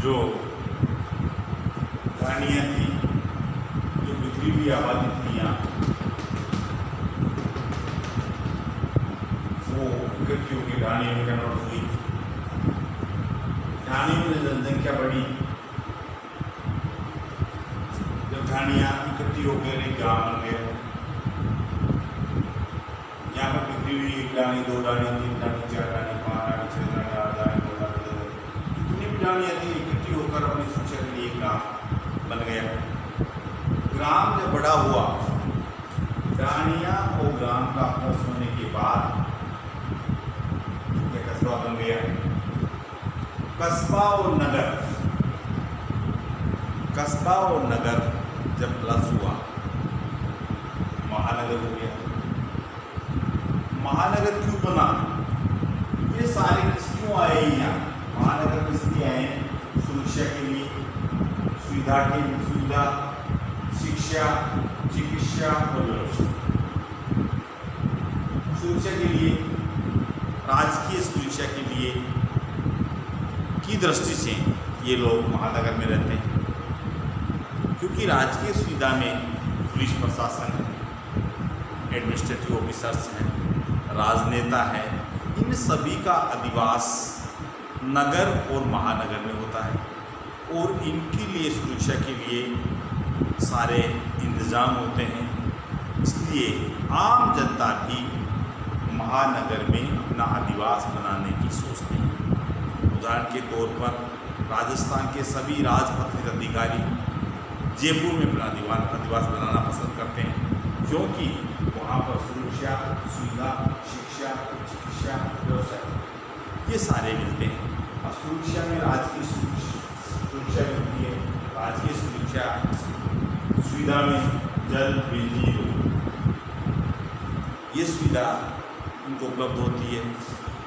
जो कहानियाँ थी, जो बिखरी हुई आबादी थी यहाँ, वो इकट्ठी होकर ढाणियों में कन्वर्ट हुई। ढाणियों में जनसंख्या बढ़ी। जब ढाणियाँ इकट्ठी होकर एक गाँव बन गया, यहाँ पर बिखरी हुई 1 ढाणी, 2 ढाणी, 3 ढाणी, 4 ढाणी, 5 ढाणी, 6 ढाणी, 8 ढाणी, 9 ढाणी, जितनी भी ढाणियाँ थी इकट्ठी होकर अपनी शिक्षा के लिए एक ग्राम बन गया। ग्राम जब बड़ा हुआ, ढाणियाँ और ग्राम का आपस होने के बाद यह कस्बा बन गया। कस्बा और नगर, कस्बा और नगर जब प्लस हुआ, महानगर हो गया। महानगर क्यों बना? ये सारे क्यों आए यहाँ? महानगर किस लिए आए? सुरक्षा के लिए, सुविधा, शिक्षा, चिकित्सा और व्यवस्था। सुरक्षा के लिए, राजकीय सुरक्षा के लिए की दृष्टि से ये लोग महानगर में रहते हैं, क्योंकि राजकीय सुविधा में पुलिस प्रशासन है, एडमिनिस्ट्रेटिव ऑफिसर्स हैं, राजनेता है, इन सभी का अधिवास नगर और महानगर में होता है और इनके लिए सुरक्षा के लिए सारे इंतजाम होते हैं। इसलिए आम जनता भी महानगर में अपना अधिवास बनाने की सोचते हैं। उदाहरण के तौर पर राजस्थान के सभी राजपत्रित अधिकारी जयपुर में अपना अधिवास बनाना पसंद करते हैं, क्योंकि वहाँ पर सुरक्षा, सुविधा, शिक्षा, चिकित्सा, व्यवसाय ये सारे मिलते हैं। और सुरक्षा में राजकीय सुरक्षा मिलती है, राजकीय सुरक्षा, सुविधा में जल, बिजली, ये सुविधा उनको उपलब्ध होती है।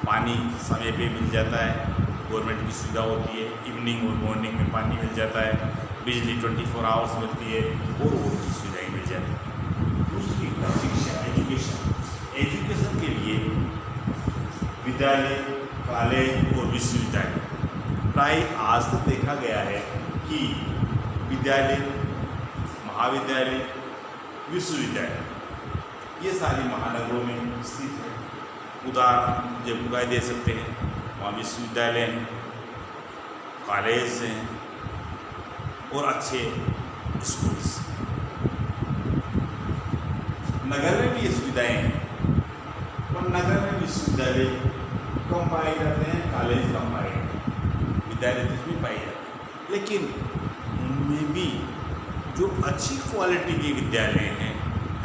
पानी समय पे मिल जाता है, गवर्नमेंट की सुविधा होती है। इवनिंग और मॉर्निंग में पानी मिल जाता है, बिजली 24 आवर्स मिलती है और की सुविधाएँ मिल जाती है। दूसरी शिक्षा, एजुकेशन के लिए विद्यालय, कॉलेज और विश्वविद्यालय। प्राय आज तक देखा गया है कि विद्यालय, महाविद्यालय, विश्वविद्यालय ये सारी महानगरों में स्थित है। उदाहरण जयपुर का दे सकते हैं, वहाँ विश्वविद्यालय हैं, कॉलेज हैं और अच्छे स्कूल्स। नगर में भी ये सुविधाएँ हैं, पर नगर में विश्वविद्यालय कम पाए जाते हैं, कॉलेज कम पाए जाते हैं, विद्यालय भी पाए जाते हैं। लेकिन उनमें भी जो अच्छी क्वालिटी के विद्यालय हैं,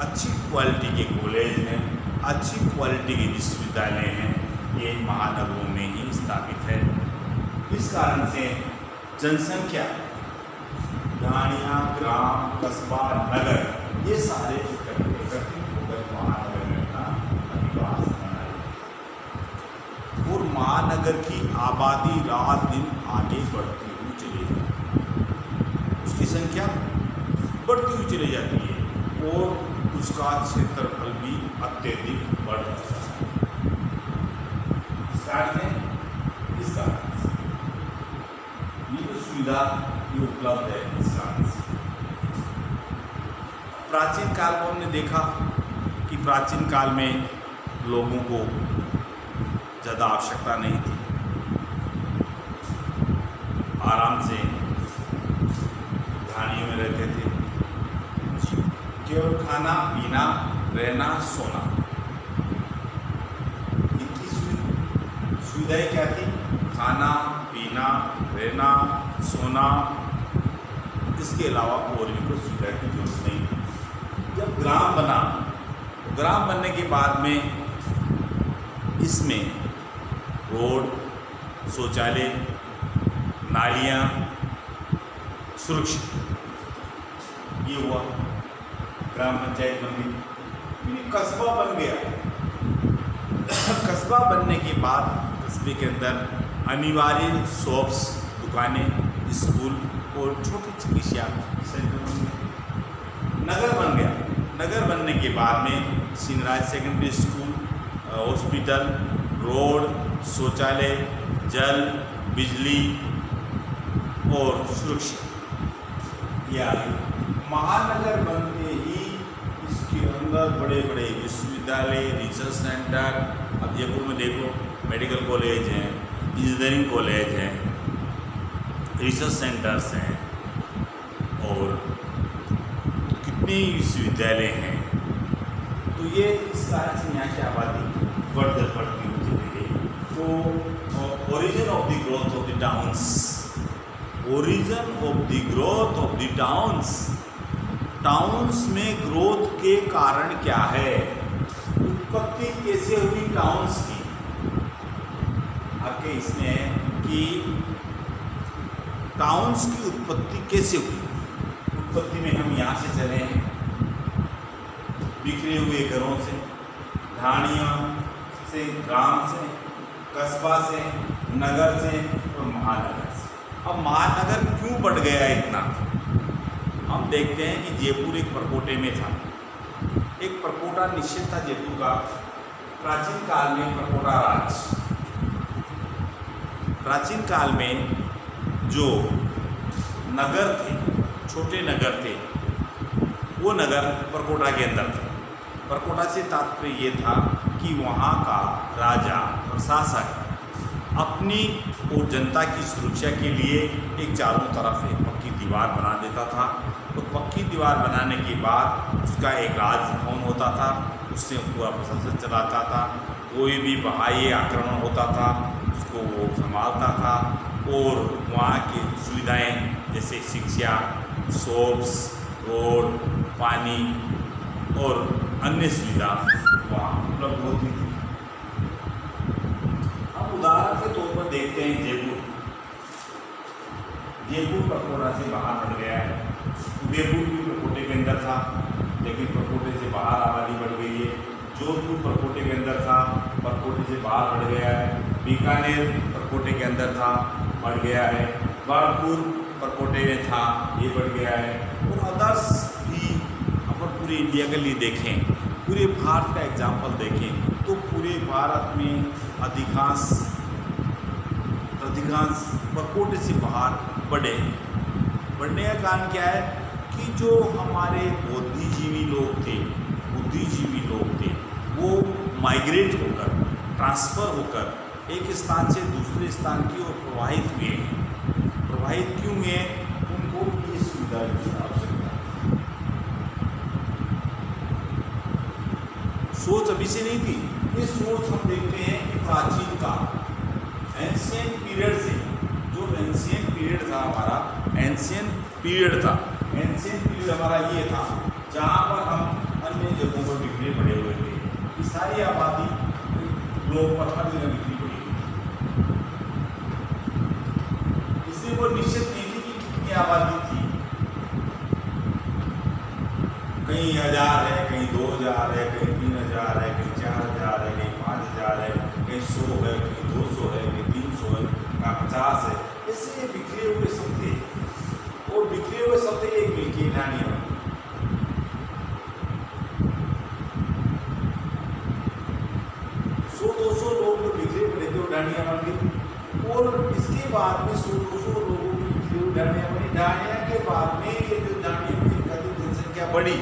अच्छी क्वालिटी के कॉलेज हैं, अच्छी क्वालिटी के विश्वविद्यालय हैं, ये महानगरों में ही स्थापित है। इस कारण से जनसंख्या, ढाणियाँ, ग्राम, कस्बा, नगर ये सारे एकत्रित होकर महानगर में अपना अधिवास बनाए और महानगर की आबादी रात दिन आगे बढ़ती हुई चली जाती है। उसकी संख्या बढ़ती हुई चली जाती है और उसका क्षेत्रफल भी अत्यधिक बढ़ जाता है। इस कारण से ये जो सुविधा ये उपलब्ध है, इस कारण से प्राचीन काल में हमने देखा कि प्राचीन काल में लोगों को ज़्यादा आवश्यकता नहीं थी, आराम से ढाणियों में रहते थे। केवल खाना, पीना, रहना, सोना, इनकी सुविधाएं क्या थी? खाना, पीना, रहना, सोना, इसके अलावा और भी कोई सुविधा की जरूरत नहीं थी। जब ग्राम बना, तो ग्राम बनने के बाद में इसमें रोड, शौचालय, नालियाँ, सुरक्षा, ये हुआ, ग्राम पंचायत बन गई, कस्बा बन गया। कस्बा बनने के बाद कस्बे के अंदर अनिवार्य शॉप्स, दुकानें, स्कूल और छोटे चिकित्सा सेंटर बन गए। नगर बन गया। नगर बनने के बाद में senior secondary school, hospital, road, शौचालय, जल, बिजली और सुरक्षा। यानी महानगर बनते ही इसके अंदर बड़े बड़े विश्वविद्यालय, रिसर्च सेंटर, अब जयपुर में देखो मेडिकल कॉलेज हैं, इंजीनियरिंग कॉलेज हैं, रिसर्च सेंटर्स हैं और कितने विश्वविद्यालय हैं। तो ये इस कारण से यहाँ की आबादी बढ़ती हुई चली गई। तो origin of the growth of the towns, origin of the growth of the towns, towns में ग्रोथ के कारण क्या है, उत्पत्ति कैसे हुई टाउन्स की। आपके इसमें है कि टाउन्स की उत्पत्ति कैसे हुई। उत्पत्ति में हम यहाँ से चले हैं, बिखरे हुए घरों से, ढाणियों से, ग्राम से, कस्बा से, नगर से और महानगर से। अब महानगर क्यों बढ़ गया इतना, हम देखते हैं कि जयपुर एक परकोटे में था। एक परकोटा निश्चित था जयपुर का। प्राचीन काल में परकोटा राज, प्राचीन काल में जो नगर थे, छोटे नगर थे, वो नगर परकोटा के अंदर थे। परकोटा से तात्पर्य ये था कि वहाँ का राजा प्रशासक अपनी और जनता की सुरक्षा के लिए एक चारों तरफ एक पक्की दीवार बना देता था। तो पक्की दीवार बनाने के बाद उसका एक राजभवन होता था, उससे पूरा प्रशासन चलाता था। कोई भी बाह्य आक्रमण होता था उसको वो संभालता था और वहाँ की सुविधाएं जैसे शिक्षा, शॉप्स, रोड, पानी और अन्य सुविधा वहाँ उपलब्ध होती थी। हम उदाहरण के तौर पर देखते हैं जयपुर। जयपुर परकोटा से बाहर बढ़ गया है। उदयपुर भी परकोटे के अंदर था, लेकिन परकोटे से बाहर आबादी बढ़ गई है। जोधपुर परकोटे के अंदर था, परकोटे से बाहर बढ़ गया है। बीकानेर परकोटे के अंदर था, बढ़ गया है। बारहपुर परकोटे में था, ये बढ़ गया है। और अदर्स भी अपन पूरे इंडिया के लिए देखें, पूरे भारत का एग्जाम्पल देखें तो पूरे भारत में अधिकांश परकोटे से बाहर बढ़े हैं। बढ़ने का कारण क्या है कि जो हमारे बुद्धिजीवी लोग थे, वो माइग्रेट होकर, ट्रांसफ़र होकर एक स्थान से दूसरे स्थान की ओर प्रवाहित हुए हैं। प्रवाहित क्यों हुए? उनको ये सुविधा की आवश्यकता। सोच अभी से नहीं थी, ये सोच हम देखते हैं कि प्राचीन काल, एंशिएंट पीरियड से, जो एंशिएंट पीरियड था हमारा, एंशिएंट पीरियड हमारा ये था जहाँ पर हम अन्य जगहों पर बिखरे पड़े हुए थे। ये सारी आबादी ग्लोब पर हर जगह बिखरी पड़ी हुई। इसलिए वो निश्चित नहीं थी कि कितनी आबादी थी। कहीं 1000 है, कहीं 2000 है, कहीं 3000 है, कहीं 4000 है, कहीं 5000 है, कहीं 100 है, कहीं 200 है, कहीं 300 है, कहीं 50 है। ऐसे बिखरे हुए सब थे और बिखरे हुए सब थे एक मिलकी ढाणी बनी। 100-200 लोग जो बिखरे पड़े थे वो ढाणियाँ बन गई। और इसके बाद में 100-200 लोगों की बिखरी हुई ढाणियाँ बनी। ढाणियाँ के बाद में ये जो ढाणियों की जनसंख्या बढ़ी,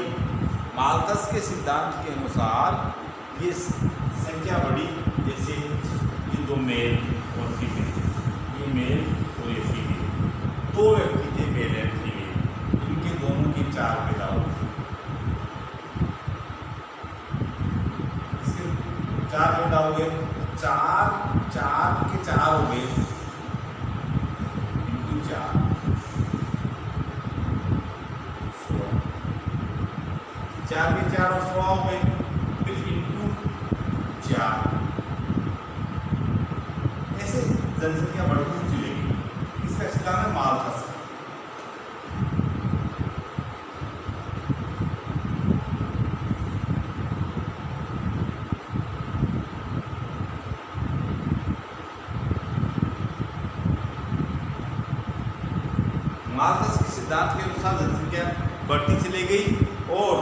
माल्थस के सिद्धांत के अनुसार ये संख्या बढ़ी। जैसे ये 2 मेल और फीमेल, ये मेल और ये फीमेल, 2 व्यक्ति थे मेल एंड फीमेल, इनके दोनों की 4 पैदा हुए। इसके 4 पैदा हो गए, 4 के 4 हो गए, इनटू 4 4 के 4 और 100 हो गए, फिर इनटू 4। ऐसे जनसंख्या बढ़ती चलेगी। इसका सिद्धांत है माल्थस का। माल्थस के सिद्धांत के अनुसार जनसंख्या बढ़ती चली गई और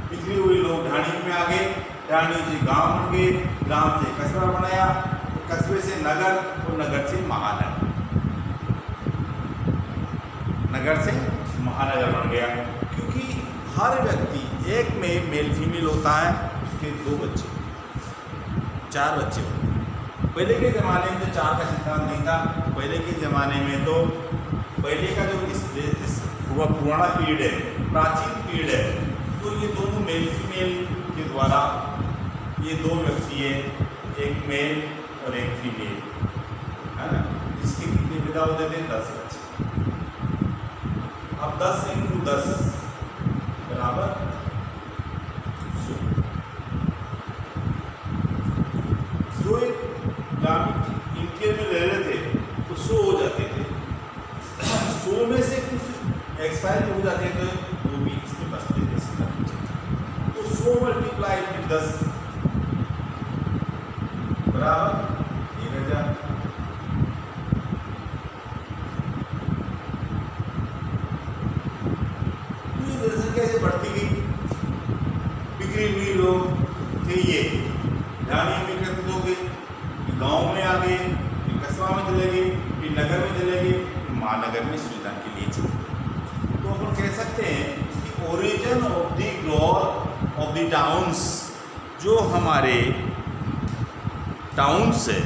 बिखरे हुए लोग ढाणियों में आ गए, ढाणियों से गांव बन गए, गांव से कस्बा बनाया कस्बे से नगर और नगर से महानगर, नगर से महानगर बन गया। क्योंकि हर व्यक्ति, एक में मेल फीमेल होता है, उसके 2 बच्चे, 4 बच्चे होते हैं। पहले के ज़माने में तो 4 का सिद्धांत नहीं था। पहले के ज़माने में तो पहले का जो इस पुराना पीरियड है, प्राचीन पीरियड है, तो ये दोनों मेल फीमेल के द्वारा ये 2 व्यक्ति है, एक मेल और एक फीमेल, है ना। इसके कितने पैदा होते थे? 10 बच्चे। अब 10 × 10 बराबर 100। जो एक ग्रामीण इंडिया में रह रहे थे तो 100 हो जाते थे। 100 में से कुछ एक्सपायर हो जाते थे वो भी इसमें बचते थे। तो 100 × 10 बराबर 1000। जनसंख्या कैसे बढ़ती गई, बिगड़ी हुई लोग थे ये, ध्यान में एकत्रित हो गए, गाँव में आ गए, कस्बा में चले गए, फिर नगर में चले गए, महानगर में सुविधा के लिए चले गए। तो अपन कह सकते हैं कि origin of the growth of the towns, जो हमारे टाउन्स है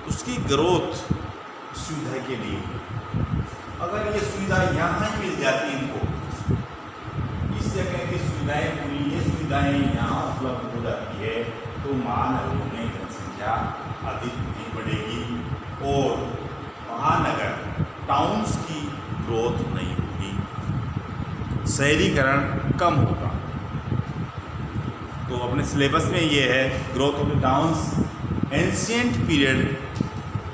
उसकी ग्रोथ सुविधा के लिए, अगर ये सुविधा यहाँ ही मिल जाती इनको, इस जगह की सुविधाएं पूरी, ये सुविधाएं यहाँ उपलब्ध हो जाती है, तो महानगरों में जनसंख्या अधिक नहीं बढ़ेगी और महानगर टाउन्स की ग्रोथ नहीं होगी, शहरीकरण कम होगा। तो अपने सिलेबस में ये है growth of the towns. Ancient period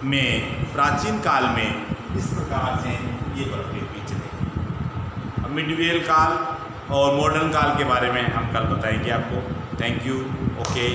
में, प्राचीन काल में इस प्रकार से ये बढ़ते हुए चलेगी। अब मिडिवल काल और मॉडर्न काल के बारे में हम कल बताएंगे आपको। Thank you. ओके।